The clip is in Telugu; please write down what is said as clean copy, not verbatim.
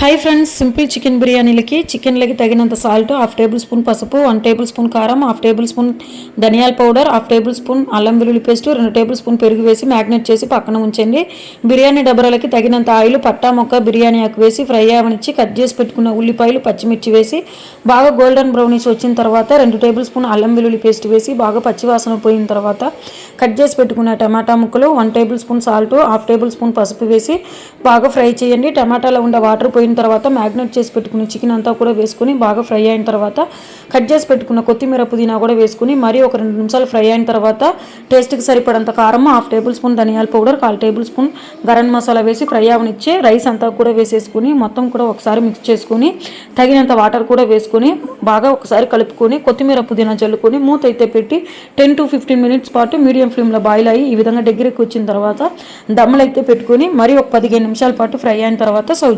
హాయ్ ఫ్రెండ్స్, సింపుల్ చికెన్ బిర్యానీలకి చికెన్లకి తగినంత సాల్ట్, హాఫ్ టేబుల్ స్పూన్ పసుపు, 1 టేబుల్ స్పూన్ కారం, హాఫ్ టేబుల్ స్పూన్ ధనియాల పౌడర్, హాఫ్ టేబుల్ స్పూన్ అల్లం వెల్లుల్లి పేస్ట్, 2 టేబుల్ స్పూన్ పెరుగు వేసి మ్యాగ్నేట్ చేసి పక్కన ఉంచండి. బిర్యానీ డబరాలకి తగినంత ఆయిల్, పట్టా మొక్క, బిర్యానీ ఆకు వేసి ఫ్రై అవనిచ్చి కట్ చేసి పెట్టుకున్న ఉల్లిపాయలు, పచ్చిమిర్చి వేసి బాగా గోల్డెన్ బ్రౌనీస్ వచ్చిన తర్వాత 2 టేబుల్ స్పూన్ అల్లం వెల్లుల్లి పేస్ట్ వేసి బాగా పచ్చివాసన పోయిన తర్వాత కట్ చేసి పెట్టుకున్న టమాటా ముక్కలు, 1 table spoon salt, half table spoon పసుపు వేసి బాగా ఫ్రై చేయండి. టమాటాలో ఉండే వాటర్ పోయిన తర్వాత మ్యాగ్నేట్ చేసి పెట్టుకున్న చికెన్ అంతా కూడా వేసుకుని బాగా ఫ్రై అయిన తర్వాత కట్ చేసి పెట్టుకున్న కొత్తిమీర, పుదీనా కూడా వేసుకుని మరి ఒక 2 నిమిషాలు ఫ్రై అయిన తర్వాత టేస్ట్కి సరిపడంత కారం, హాఫ్ టేబుల్ స్పూన్ ధనియాల powder, 1/4 table spoon garam masala వేసి ఫ్రై అవనిచ్చి రైస్ అంతా కూడా వేసేసుకుని మొత్తం కూడా ఒకసారి మిక్స్ చేసుకుని తగినంత వాటర్ కూడా వేసుకుని బాగా ఒకసారి కలుపుకొని కొత్తిమీర, పుదీనా చల్లుకొని మూత అయితే పెట్టి 10 to 15 మినిట్స్ పాటు మీడియం ఫ్లేమ్లో బాయిల్ అయ్యి ఈ విధంగా దగ్గరికి వచ్చిన తర్వాత దమ్ములు అయితే పెట్టుకుని మరి ఒక 15 నిమిషాల పాటు ఫ్రై అయిన తర్వాత సర్వ్